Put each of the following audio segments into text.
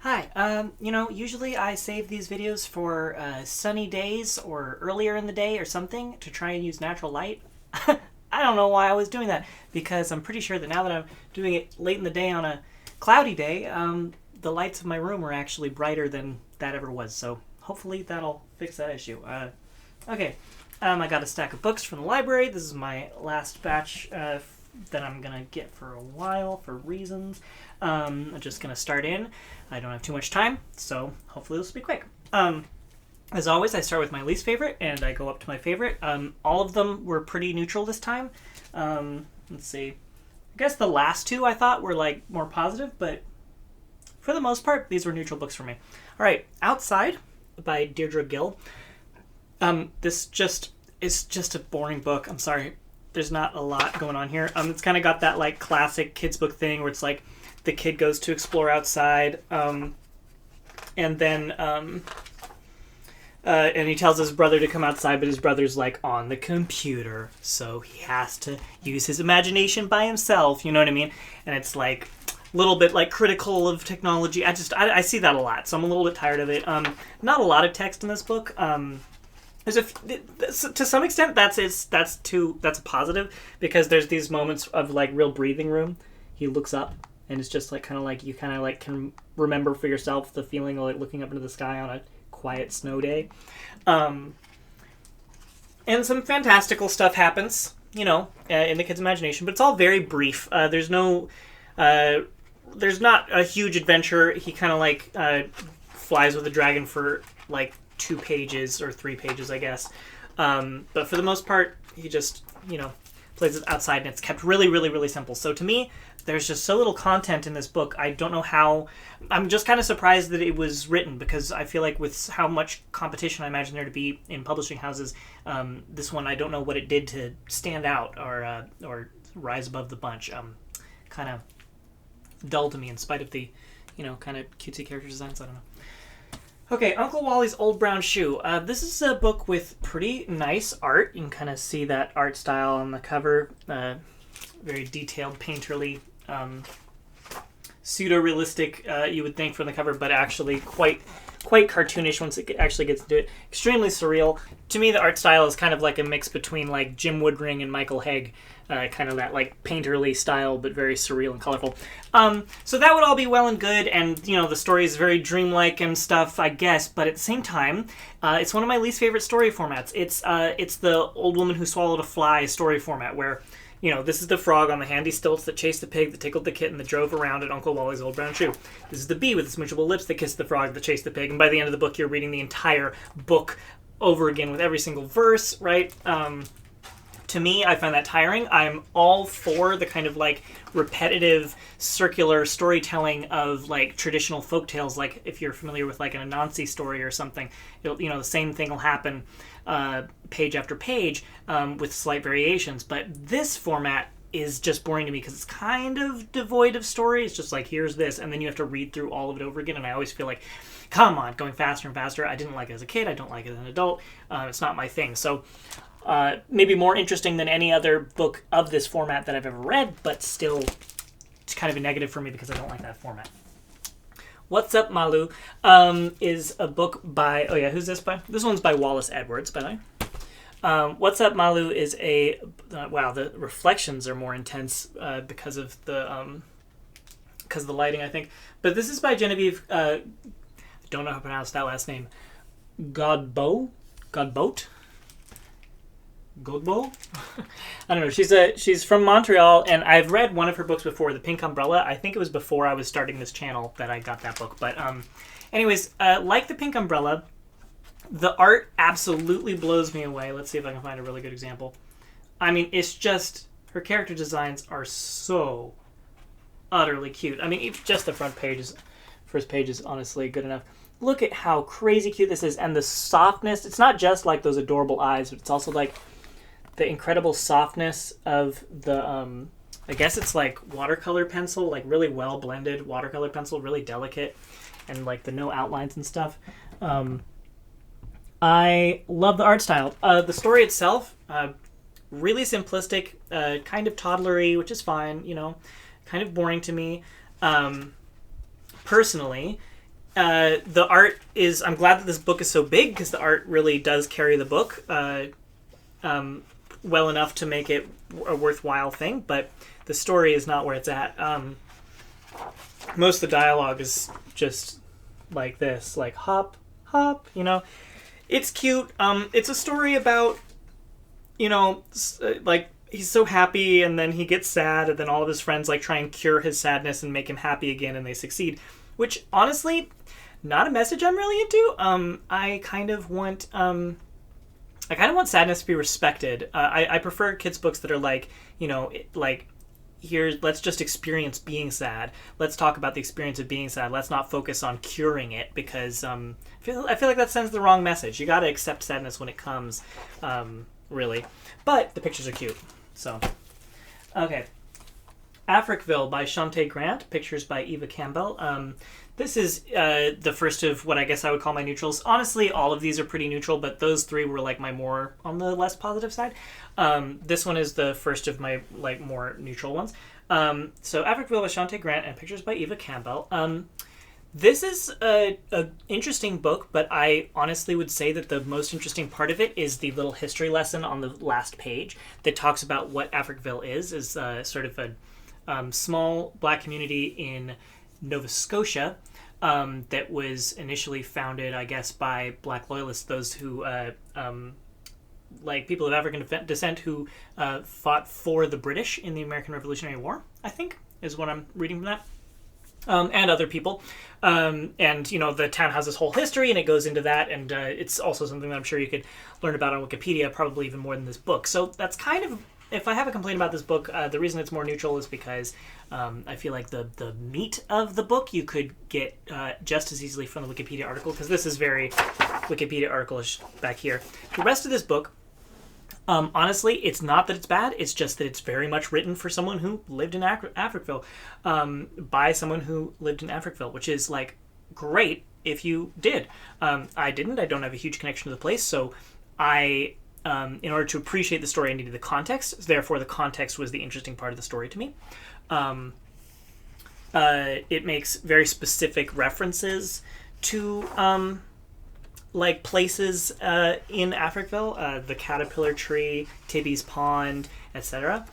Hi, usually I save these videos for sunny days or earlier in the day or something to try and use natural light. I don't know why I was doing that because I'm pretty sure that now that I'm doing it late in the day on a cloudy day, the lights of my room are actually brighter than that ever was. So hopefully that'll fix that issue. Okay, I got a stack of books from the library. This is my last batch that I'm gonna get for a while for reasons. I'm just gonna start in. I don't have too much time, so hopefully this will be quick. As always, I start with my least favorite and I go up to my favorite. All of them were pretty neutral this time. Let's see. I guess the last two I thought were like more positive, but for the most part, these were neutral books for me. All right, Outside by Deirdre Gill. This is just a boring book. I'm sorry. There's not a lot going on here. It's kind of got that like classic kids book thing where it's like the kid goes to explore outside, and then and he tells his brother to come outside, but his brother's like on the computer, so he has to use his imagination by himself. You know what I mean? And it's like a little bit like critical of technology. I see that a lot, so I'm a little bit tired of it. Not a lot of text in this book. To some extent, that's a positive because there's these moments of like real breathing room. He looks up and it's just like kind of like you kind of like can remember for yourself the feeling of like looking up into the sky on a quiet snow day. And some fantastical stuff happens, in the kid's imagination, but it's all very brief. There's not a huge adventure. He kind of like flies with a dragon for like 2 pages or 3 pages, I guess. But for the most part, he just, plays it outside, and it's kept really, really, really simple. So to me, there's just so little content in this book. I don't know how. I'm just kind of surprised that it was written because I feel like with how much competition I imagine there to be in publishing houses, this one I don't know what it did to stand out or rise above the bunch. Kind of dull to me in spite of the, kind of cutesy character designs. I don't know. Okay, Uncle Wally's Old Brown Shoe. This is a book with pretty nice art. You can kind of see that art style on the cover. Very detailed, painterly, pseudo-realistic, you would think from the cover, but actually quite cartoonish once it actually gets into it. Extremely surreal. To me, the art style is kind of like a mix between like Jim Woodring and Michael Haig. Kind of that like painterly style, but very surreal and colorful. So that would all be well and good, and the story is very dreamlike and stuff, I guess. But at the same time, it's one of my least favorite story formats. It's the old woman who swallowed a fly story format, where this is the frog on the handy stilts that chased the pig that tickled the kitten that drove around at Uncle Wally's Old Brown Shoe. This is the bee with its smoochable lips that kissed the frog that chased the pig, and by the end of the book, you're reading the entire book over again with every single verse, right? To me, I find that tiring. I'm all for the kind of like repetitive, circular storytelling of like traditional folktales. Like if you're familiar with like an Anansi story or something, the same thing will happen page after page with slight variations. But this format is just boring to me because it's kind of devoid of story. It's just like, here's this, and then you have to read through all of it over again. And I always feel like, come on, going faster and faster. I didn't like it as a kid. I don't like it as an adult. It's not my thing. So maybe more interesting than any other book of this format that I've ever read, but still it's kind of a negative for me because I don't like that format. What's Up, Malu is a book by... Oh, yeah, who's this by? This one's by Wallace Edwards, by the way. What's Up, Malu is a... wow, the reflections are more intense because of the lighting, I think. But this is by Genevieve... I don't know how to pronounce that last name. Godbout? Godbo? I don't know. She's from Montreal, and I've read one of her books before, The Pink Umbrella. I think it was before I was starting this channel that I got that book. But anyways, like The Pink Umbrella, the art absolutely blows me away. Let's see if I can find a really good example. I mean, it's just, her character designs are so utterly cute. I mean, just the first page is honestly good enough. Look at how crazy cute this is, and the softness. It's not just like those adorable eyes, but it's also like the incredible softness of the, I guess it's like watercolor pencil, like really well blended watercolor pencil, really delicate, and like the no outlines and stuff. I love the art style. The story itself, really simplistic, kind of toddlery, which is fine, kind of boring to me. Personally, The art is... I'm glad that this book is so big, because the art really does carry the book well enough to make it a worthwhile thing, but the story is not where it's at. Most of the dialogue is just like this, like hop, hop, It's cute. It's a story about, like, he's so happy, and then he gets sad, and then all of his friends, like, try and cure his sadness and make him happy again, and they succeed. Which, honestly, not a message I'm really into. I kind of want sadness to be respected. I prefer kids' books that are like, here, let's just experience being sad. Let's talk about the experience of being sad. Let's not focus on curing it, because I feel like that sends the wrong message. You got to accept sadness when it comes, really. But the pictures are cute. So, okay. Africville by Shantae Grant, pictures by Eva Campbell. This is the first of what I guess I would call my neutrals. Honestly, all of these are pretty neutral, but those three were like my more on the less positive side. This one is the first of my like more neutral ones. So Africville by Shantae Grant and pictures by Eva Campbell. This is a interesting book, but I honestly would say that the most interesting part of it is the little history lesson on the last page that talks about what Africville is sort of a small black community in Nova Scotia that was initially founded, I guess, by black loyalists, those who, like people of African descent who fought for the British in the American Revolutionary War, I think, is what I'm reading from that. And other people. And, the town has this whole history, and it goes into that, and it's also something that I'm sure you could learn about on Wikipedia, probably even more than this book. So that's kind of... If I have a complaint about this book, the reason it's more neutral is because I feel like the meat of the book you could get just as easily from the Wikipedia article, because this is very Wikipedia article-ish back here. The rest of this book, honestly, it's not that it's bad, it's just that it's very much written for someone who lived in Africville, by someone who lived in Africville, which is, like, great if you did. I didn't. I don't have a huge connection to the place, so in order to appreciate the story, I needed the context. Therefore, the context was the interesting part of the story to me. It makes very specific references to like places in Africville, the Caterpillar Tree, Tibby's Pond, etc.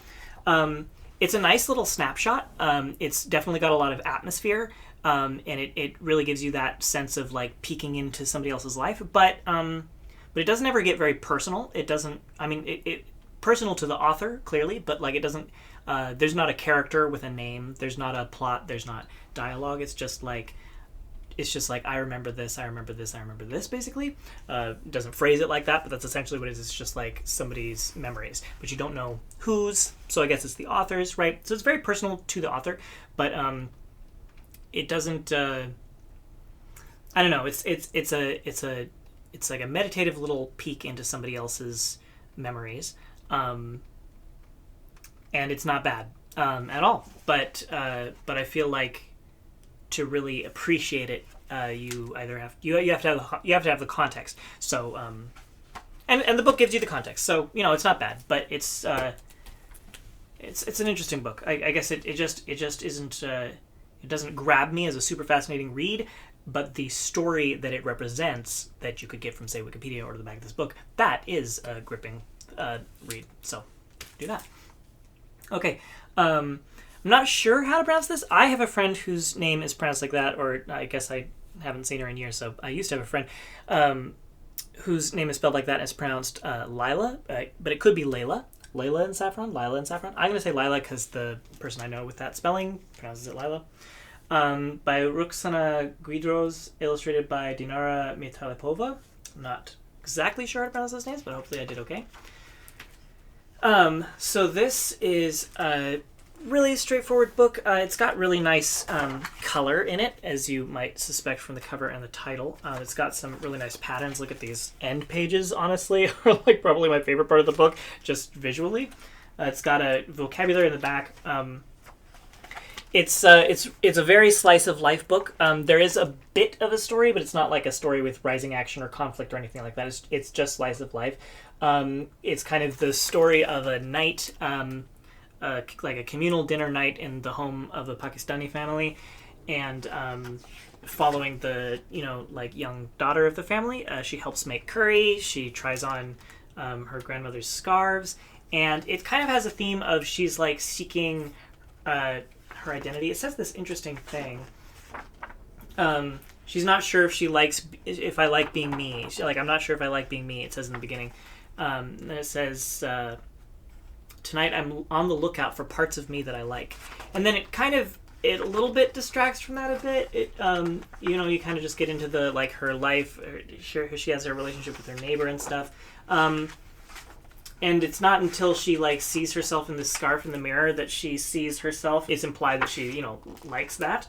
It's a nice little snapshot. It's definitely got a lot of atmosphere, and it really gives you that sense of like peeking into somebody else's life. But it doesn't ever get very personal. It doesn't. I mean, it personal to the author clearly, but like it doesn't. There's not a character with a name. There's not a plot. There's not dialogue. It's just like I remember this. I remember this. I remember this. Basically, it doesn't phrase it like that, but that's essentially what it is. It's just like somebody's memories, but you don't know whose. So I guess it's the author's, right? So it's very personal to the author, but it doesn't. I don't know. It's like a meditative little peek into somebody else's memories, and it's not bad at all. But I feel like to really appreciate it, you either have to have the context. So and the book gives you the context. So it's not bad, but it's an interesting book. I guess it just isn't. It doesn't grab me as a super fascinating read. But the story that it represents, that you could get from, say, Wikipedia or the back of this book, that is a gripping read. So, do that. Okay. I'm not sure how to pronounce this. I have a friend whose name is pronounced like that, or I guess I haven't seen her in years, so I used to have a friend whose name is spelled like that and it's pronounced Lila, but it could be Layla. Layla and Saffron? Lila and Saffron? I'm going to say Lila because the person I know with that spelling pronounces it Lila. By Ruxana Guidros, illustrated by Dinara Mitalipova. I'm not exactly sure how to pronounce those names, but hopefully I did okay. So this is a really straightforward book. It's got really nice color in it, as you might suspect from the cover and the title. It's got some really nice patterns. Look at these end pages, honestly, are like probably my favorite part of the book, just visually. It's got a vocabulary in the back. It's a very slice of life book. There is a bit of a story, but it's not like a story with rising action or conflict or anything like that. It's just slice of life. It's kind of the story of a night, like a communal dinner night in the home of a Pakistani family, and following the like young daughter of the family. She helps make curry. She tries on her grandmother's scarves, and it kind of has a theme of she's like seeking her identity. It says this interesting thing. She's not sure if I like being me. I'm not sure if I like being me. It says in the beginning. And it says, tonight I'm on the lookout for parts of me that I like. And then it a little bit distracts from that a bit. You kind of just get into the like her life. She has her relationship with her neighbor and stuff. And it's not until she like sees herself in the scarf in the mirror that she sees herself. It's implied that she likes that.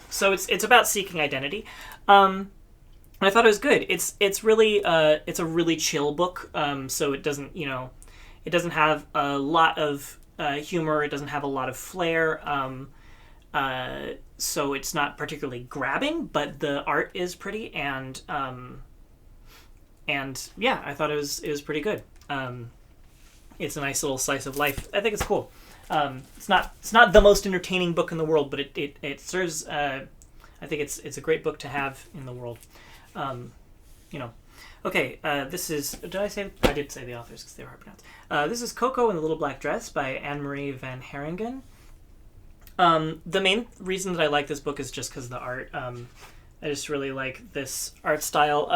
So it's about seeking identity. I thought it was good. It's really it's a really chill book. So it doesn't it doesn't have a lot of humor. It doesn't have a lot of flair. So it's not particularly grabbing, but the art is pretty, and yeah, I thought it was pretty good. It's a nice little slice of life. I think it's cool. It's not the most entertaining book in the world, but it serves. I think it's a great book to have in the world. Okay. This is. Did I say? I did say the authors because they were hard to pronounce. This is Coco and the Little Black Dress by Anne-Marie Van Haringen. The main reason that I like this book is just because of the art. I just really like this art style.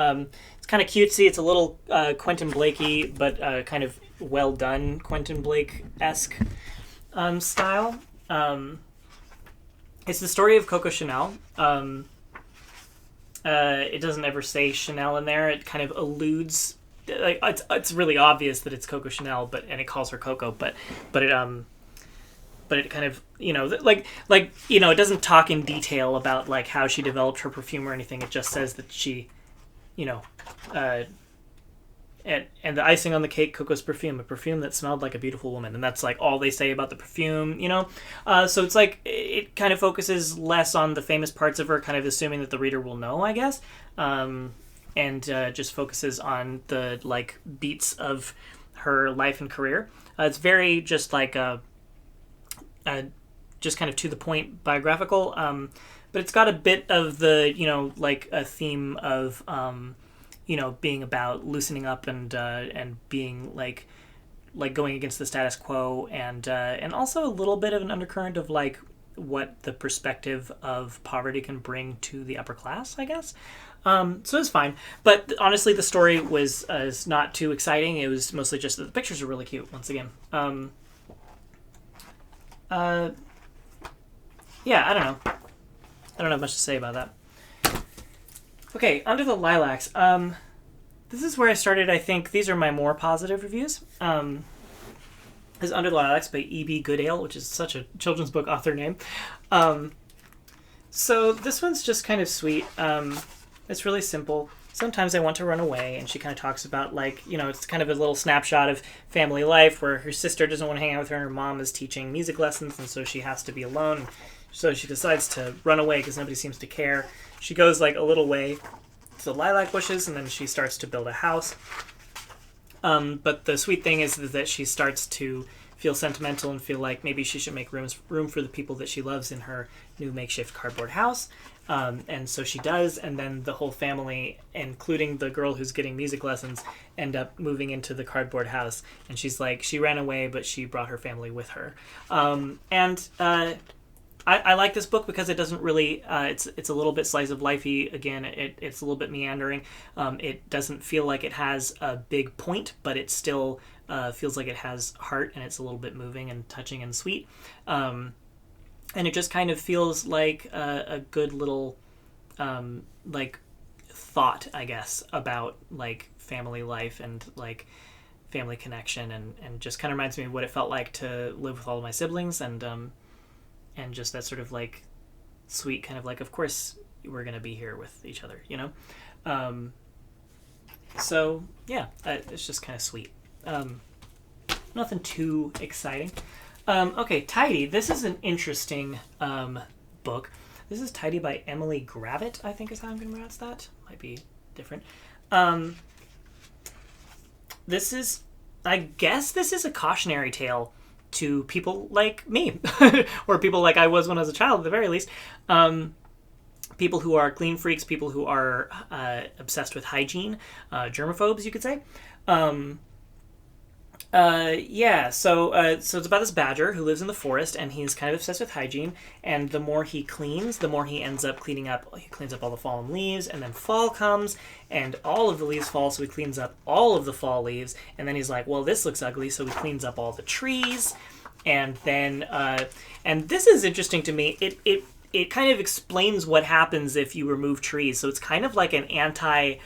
It's kind of cutesy. It's a little Quentin Blakey, but kind of well done Quentin Blake-esque style. It's the story of Coco Chanel. It doesn't ever say Chanel in there. It kind of alludes, like it's really obvious that it's Coco Chanel, and it calls her Coco, but it kind of it doesn't talk in detail about like how she developed her perfume or anything. It just says that she, and the icing on the cake, Coco's perfume, a perfume that smelled like a beautiful woman, and that's like all they say about the perfume, So it's like it kind of focuses less on the famous parts of her, kind of assuming that the reader will know, I guess, and just focuses on the like beats of her life and career. It's very just like just kind of to the point biographical, but it's got a bit of the like a theme of being about loosening up and being like going against the status quo, and also a little bit of an undercurrent of like what the perspective of poverty can bring to the upper class, I guess. So it's fine, but honestly the story was is not too exciting. It was mostly just that the pictures are really cute once again. Yeah, I don't know. I don't have much to say about that. Okay, Under the Lilacs. This is where I started. I think these are my more positive reviews. This is Under the Lilacs by E.B. Goodale, which is such a children's book author name. So this one's just kind of sweet. It's really simple. Sometimes I want to run away, and she kind of talks about like, it's kind of a little snapshot of family life where her sister doesn't want to hang out with her and her mom is teaching music lessons, and so she has to be alone. So she decides to run away because nobody seems to care. She goes like a little way to the lilac bushes, and then she starts to build a house. But the sweet thing is that she starts to feel sentimental and feel like maybe she should make room for the people that she loves in her new makeshift cardboard house. And so she does, and then the whole family, including the girl who's getting music lessons, end up moving into the cardboard house. And she's like, she ran away, but she brought her family with her. I like this book because it doesn't really, it's a little bit slice of lifey. Again, it's a little bit meandering. It doesn't feel like it has a big point, but it still feels like it has heart, and it's a little bit moving and touching and sweet. And it just kind of feels like a good little like thought, I guess, about like family life and like family connection, and just kind of reminds me of what it felt like to live with all of my siblings, and just that sort of like sweet kind of like, of course we're gonna be here with each other, so yeah, it's just kind of sweet. Nothing too exciting. Okay, Tidy. This is an interesting book. This is Tidy by Emily Gravett, I think is how I'm going to pronounce that. Might be different. I guess this is a cautionary tale to people like me, or people like I was when I was a child, at the very least. people who are clean freaks, people who are obsessed with hygiene, germaphobes, you could say. So it's about this badger who lives in the forest, and he's kind of obsessed with hygiene. And the more he cleans, the more he ends up cleaning up. He cleans up all the fallen leaves, and then fall comes, and all of the leaves fall. So he cleans up all of the fall leaves, and then he's like, "Well, this looks ugly," so he cleans up all the trees, and then and this is interesting to me. It kind of explains what happens if you remove trees. So it's kind of like an anti-logging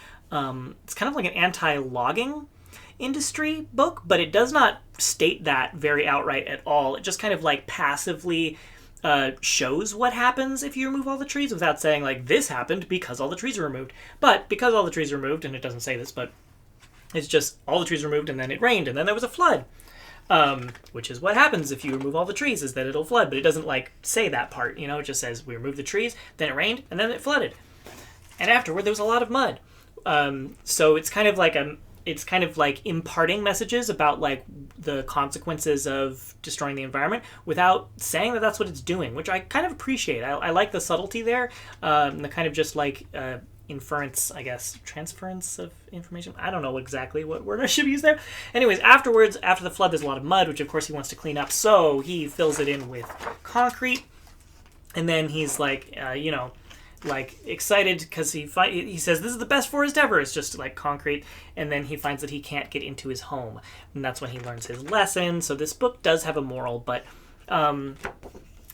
industry book, but it does not state that very outright at all. It just kind of like passively shows what happens if you remove all the trees without saying like this happened because all the trees are removed. But because all the trees are removed, and it doesn't say this, but it's just all the trees are removed, and then it rained, and then there was a flood. Which is what happens if you remove all the trees, is that it'll flood, but it doesn't like say that part, it just says we removed the trees, then it rained, and then it flooded. And afterward there was a lot of mud. So it's kind of like imparting messages about like the consequences of destroying the environment without saying that that's what it's doing, which I kind of appreciate. I like the subtlety there, the kind of just like inference, I guess, transference of information. I don't know exactly what word I should use there. Anyways, afterwards, after the flood, there's a lot of mud, which of course he wants to clean up, so he fills it in with concrete, and then he's like, excited because he says this is the best forest ever. It's just like concrete, and then he finds that he can't get into his home, and that's when he learns his lesson. So this book does have a moral, but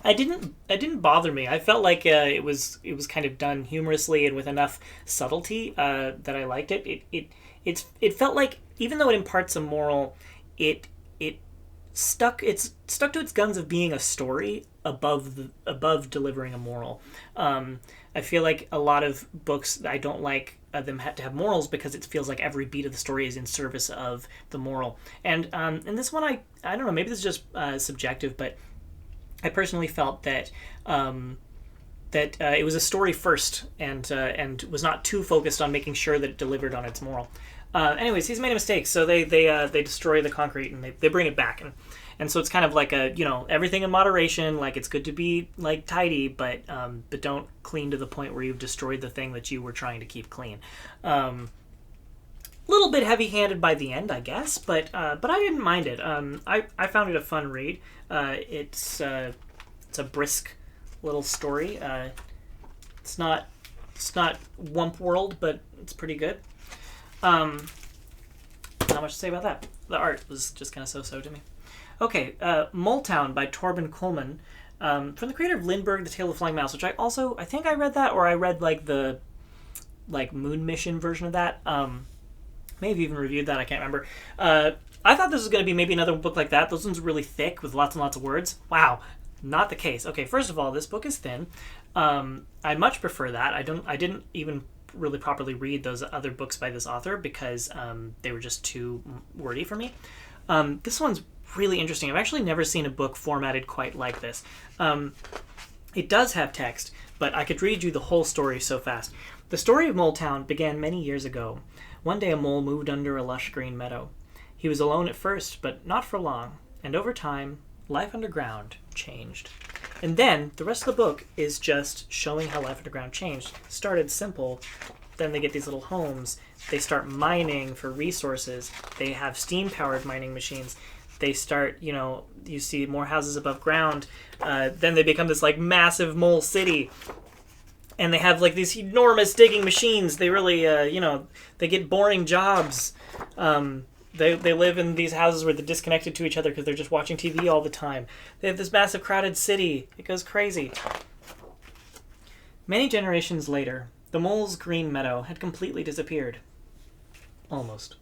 it didn't bother me. I felt like it was kind of done humorously and with enough subtlety that I liked it. It felt like, even though it imparts a moral, it stuck to its guns of being a story above delivering a moral. I feel like a lot of books, I don't like them to have morals because it feels like every beat of the story is in service of the moral. And this one, I don't know, maybe this is just subjective, but I personally felt that it was a story first, and was not too focused on making sure that it delivered on its moral. Anyways, he's made a mistake, so they destroy the concrete and they bring it back, and so it's kind of like everything in moderation. Like, it's good to be like tidy, but don't clean to the point where you've destroyed the thing that you were trying to keep clean. Little bit heavy-handed by the end, I guess, but I didn't mind it. I found it a fun read. It's a brisk little story. It's not Wump World, but it's pretty good. Not much to say about that. The art was just kind of so-so to me. Okay, Mole Town by Torben Coleman, from the creator of Lindbergh, The Tale of the Flying Mouse, which I think I read that, or I read like the Moon Mission version of that. Maybe even reviewed that, I can't remember. I thought this was going to be maybe another book like that. Those ones are really thick with lots and lots of words. Wow, not the case. Okay, first of all, this book is thin. I much prefer that. I didn't even really properly read those other books by this author because they were just too wordy for me. This one's really interesting. I've actually never seen a book formatted quite like this. It does have text, but I could read you the whole story so fast. The story of Mole Town began many years ago. One day a mole moved under a lush green meadow. He was alone at first, but not for long, and over time, life underground changed. And then, the rest of the book is just showing how life underground changed. Started simple, then they get these little homes, they start mining for resources, they have steam-powered mining machines, they start, you see more houses above ground, then they become this, massive mole city. And they have, these enormous digging machines. They really, they get boring jobs. They live in these houses where they're disconnected to each other because they're just watching TV all the time. They have this massive crowded city. It goes crazy. Many generations later, the mole's green meadow had completely disappeared. Almost.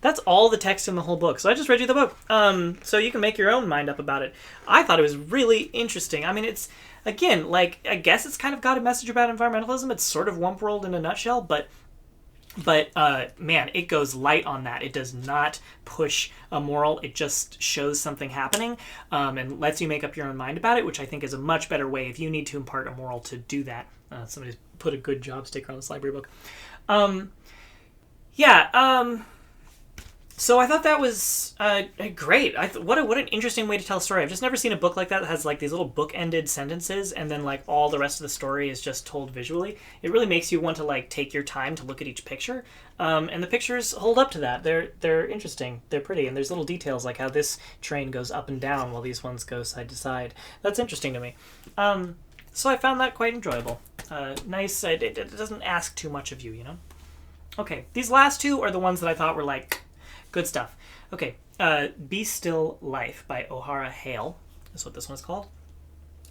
That's all the text in the whole book. So I just read you the book. So you can make your own mind up about it. I thought it was really interesting. I mean, it's, again, I guess it's kind of got a message about environmentalism. It's sort of Wump World in a nutshell, but man, it goes light on that. It does not push a moral. It just shows something happening and lets you make up your own mind about it, which I think is a much better way if you need to impart a moral to do that. Somebody's put a good job sticker on this library book. So I thought that was great. What an interesting way to tell a story. I've just never seen a book like that has like these little book-ended sentences, and then like all the rest of the story is just told visually. It really makes you want to like take your time to look at each picture, and the pictures hold up to that. They're interesting. They're pretty, and there's little details like how this train goes up and down while these ones go side to side. That's interesting to me. So I found that quite enjoyable. Nice. It doesn't ask too much of you, you know. Okay, these last two are the ones that I thought were like. Good stuff. Okay, Be Still Life by O'Hara Hale is what this one's called.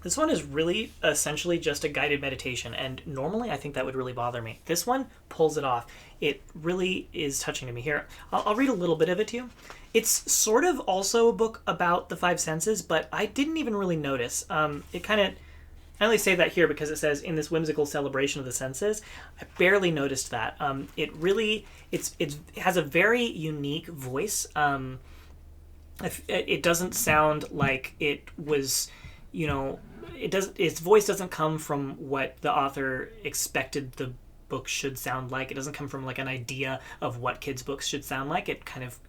This one is really essentially just a guided meditation, and normally I think that would really bother me. This one pulls it off. It really is touching to me. Here, I'll read a little bit of it to you. It's sort of also a book about the five senses, but I didn't even really notice. It kind of... I only say that here because it says in this whimsical celebration of the senses. I barely noticed that. It really it has a very unique voice. It doesn't sound like it was, you know, its voice doesn't come from what the author expected the book should sound like. It doesn't come from like an idea of what kids' books should sound like. It kind of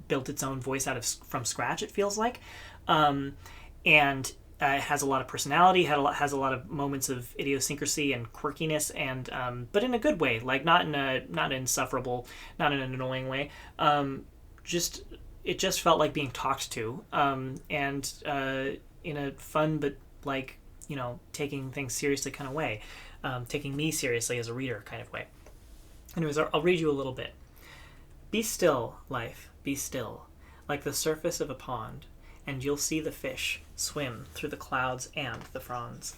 built its own voice from scratch. It feels like, and. It has a lot of personality, has a lot of moments of idiosyncrasy and quirkiness, and but in a good way, like not insufferable, not in an annoying way. It just felt like being talked to, and in a fun but like, you know, taking things seriously kind of way, taking me seriously as a reader kind of way. Anyways, I'll read you a little bit. Be still, life, be still, like the surface of a pond. And you'll see the fish swim through the clouds and the fronds.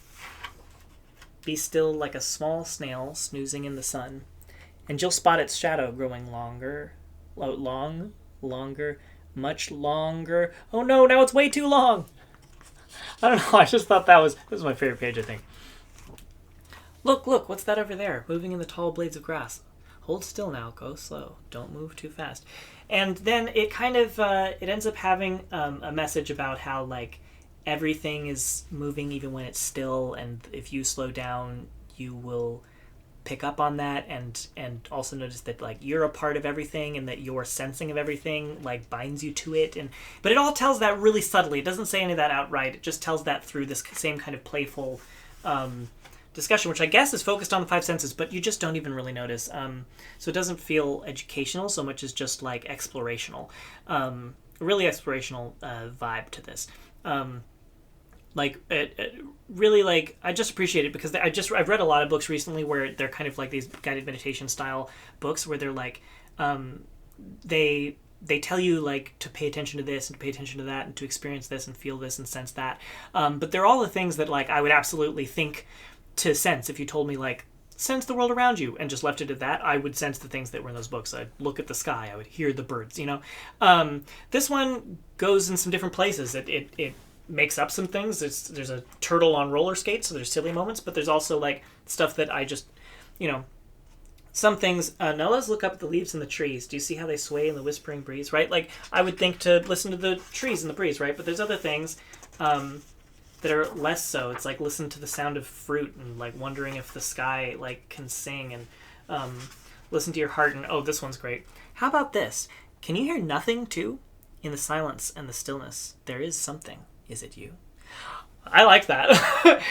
Be still like a small snail snoozing in the sun, and you'll spot its shadow growing longer, much longer. Oh no, now it's way too long! I don't know, I just thought this was my favorite page, I think. Look, what's that over there, moving in the tall blades of grass? Hold still now, go slow, don't move too fast. And then it kind of, it ends up having a message about how, like, everything is moving even when it's still, and if you slow down, you will pick up on that, and also notice that, like, you're a part of everything, and that your sensing of everything, like, binds you to it. But it all tells that really subtly. It doesn't say any of that outright. It just tells that through this same kind of playful discussion, which I guess is focused on the five senses, but you just don't even really notice. So it doesn't feel educational so much as just like explorational, really explorational vibe to this. Really, like, I just appreciate it because I've read a lot of books recently where they're kind of like these guided meditation style books where they're like, they tell you like to pay attention to this and to pay attention to that and to experience this and feel this and sense that. But they're all the things that like I would absolutely think to sense. If you told me like sense the world around you and just left it at that, I would sense the things that were in those books. I'd look at the sky, I would hear the birds, you know. This one goes in some different places. It makes up some things. There's a turtle on roller skates, so there's silly moments, but there's also like stuff that I just, you know, some things. Now let's look up at the leaves in the trees. Do you see how they sway in the whispering breeze, right? Like I would think to listen to the trees in the breeze, right? But there's other things that are less so. It's like listen to the sound of fruit and like wondering if the sky like can sing, and listen to your heart. And oh, this one's great. How about this? Can you hear nothing too? In the silence and the stillness, there is something. Is it you? I like that.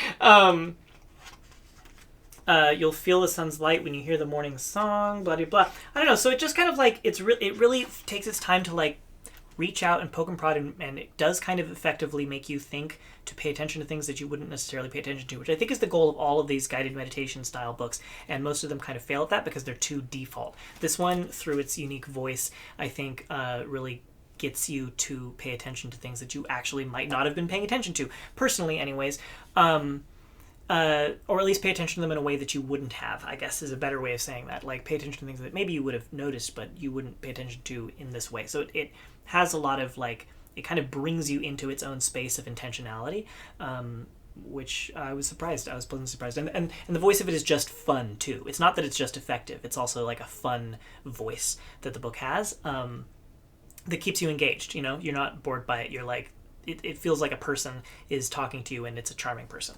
You'll feel the sun's light when you hear the morning song, blah, blah, blah. I don't know. So it just kind of like, it really takes its time to like reach out and poke and prod, and it does kind of effectively make you think to pay attention to things that you wouldn't necessarily pay attention to, which I think is the goal of all of these guided meditation style books, and most of them kind of fail at that because they're too default. This one, through its unique voice, I think really gets you to pay attention to things that you actually might not have been paying attention to, personally anyways, or at least pay attention to them in a way that you wouldn't have, I guess is a better way of saying that. Like pay attention to things that maybe you would have noticed but you wouldn't pay attention to in this way. So it has a lot of like, it kind of brings you into its own space of intentionality, which I was surprised. I was pleasantly surprised. And the voice of it is just fun too. It's not that it's just effective. It's also like a fun voice that the book has, that keeps you engaged. You know, you're not bored by it. You're like, it feels like a person is talking to you, and it's a charming person.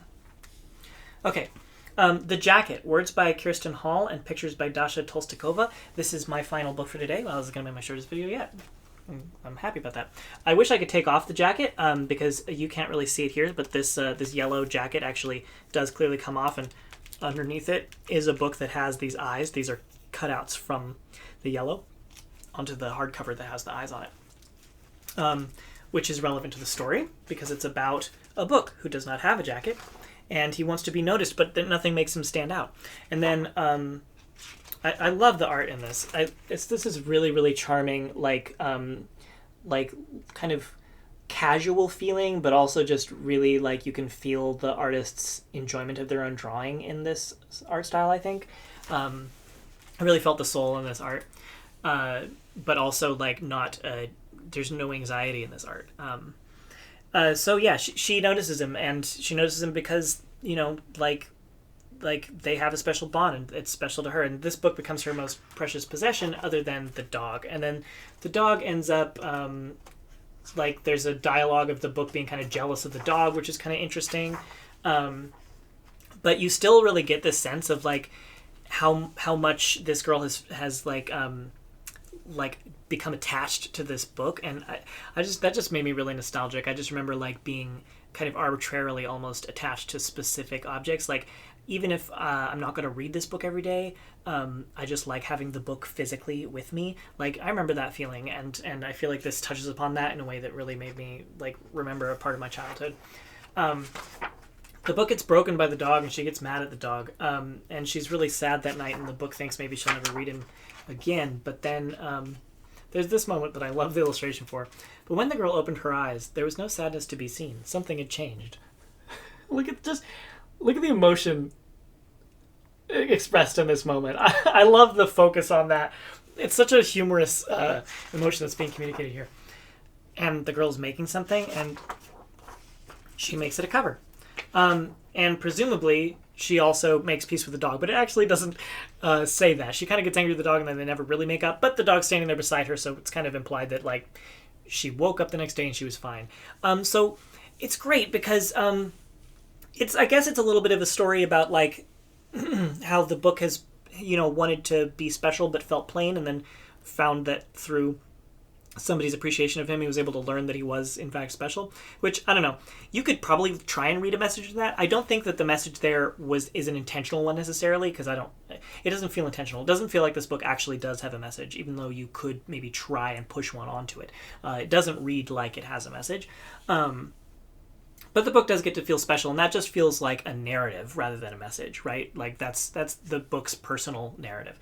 Okay. The Jacket, words by Kirsten Hall and pictures by Dasha Tolstikova. This is my final book for today. Well, this is going to be my shortest video yet. I'm happy about that. I wish I could take off the jacket because you can't really see it here, but this yellow jacket actually does clearly come off, and underneath it is a book that has these eyes. These are cutouts from the yellow onto the hardcover that has the eyes on it, which is relevant to the story because it's about a book who does not have a jacket, and he wants to be noticed, but nothing makes him stand out. And then I love the art in this. This is really, really charming, like kind of casual feeling, but also just really like you can feel the artist's enjoyment of their own drawing in this art style, I think. I really felt the soul in this art, but also like not, there's no anxiety in this art. So yeah, she notices him, and she notices him because, you know, like they have a special bond, and it's special to her, and this book becomes her most precious possession other than the dog. And then the dog ends up like there's a dialogue of the book being kind of jealous of the dog, which is kind of interesting, but you still really get this sense of like how much this girl has like become attached to this book. And that just made me really nostalgic. I just remember like being kind of arbitrarily almost attached to specific objects. Like, even if I'm not going to read this book every day, I just like having the book physically with me. Like, I remember that feeling, and I feel like this touches upon that in a way that really made me like remember a part of my childhood. The book gets broken by the dog, and she gets mad at the dog, and she's really sad that night, and the book thinks maybe she'll never read him again. But then there's this moment that I love the illustration for. But when the girl opened her eyes, there was no sadness to be seen. Something had changed. Look at the emotion expressed in this moment. I love the focus on that. It's such a humorous emotion that's being communicated here. And the girl's making something, and she makes it a cover. And presumably, she also makes peace with the dog, but it actually doesn't say that. She kind of gets angry with the dog, and then they never really make up, but the dog's standing there beside her, so it's kind of implied that, like, she woke up the next day and she was fine. So it's great because I guess it's a little bit of a story about, like, how the book has, you know, wanted to be special but felt plain, and then found that through somebody's appreciation of him, he was able to learn that he was in fact special. Which, I don't know, you could probably try and read a message in that. I don't think that the message there is an intentional one necessarily, because it doesn't feel intentional. It doesn't feel like this book actually does have a message, even though you could maybe try and push one onto it. It doesn't read like it has a message. But the book does get to feel special, and that just feels like a narrative rather than a message, right? Like that's the book's personal narrative.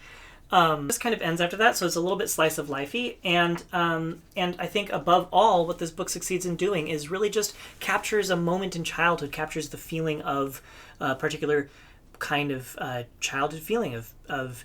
This kind of ends after that, so it's a little bit slice of lifey, and I think above all, what this book succeeds in doing is really just captures a moment in childhood, captures the feeling of a particular kind of childhood feeling of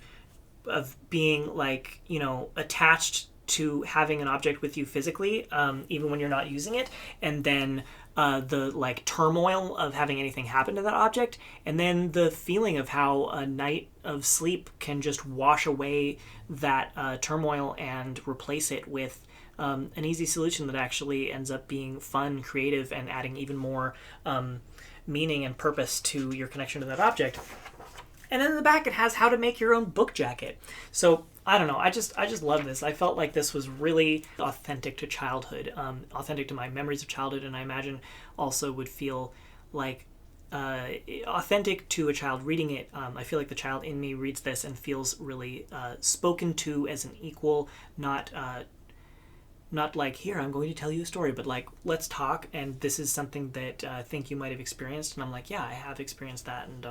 being, like, you know, attached to having an object with you physically, even when you're not using it, and then the like turmoil of having anything happen to that object, and then the feeling of how a night of sleep can just wash away that turmoil and replace it with an easy solution that actually ends up being fun, creative, and adding even more meaning and purpose to your connection to that object. And then in the back it has how to make your own book jacket. So I don't know, I just love this. I felt like this was really authentic to childhood, authentic to my memories of childhood, and I imagine also would feel like authentic to a child reading it. I feel like the child in me reads this and feels really spoken to as an equal, not like, here, I'm going to tell you a story, but like, let's talk, and this is something that I think you might have experienced. And I'm like, yeah, I have experienced that, and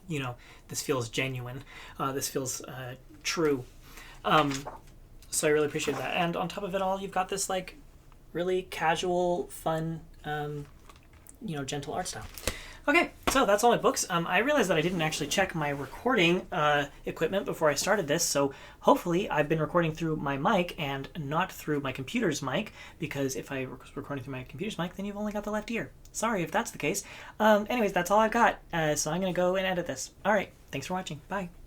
you know, this feels genuine. This feels true. So I really appreciate that. And on top of it all, you've got this like really casual, fun, you know, gentle art style. Okay, so that's all my books. I realized that I didn't actually check my recording equipment before I started this, so hopefully I've been recording through my mic and not through my computer's mic, because if I was recording through my computer's mic, then you've only got the left ear. Sorry if that's the case. Anyways, that's all I've got, so I'm going to go and edit this. All right, thanks for watching. Bye.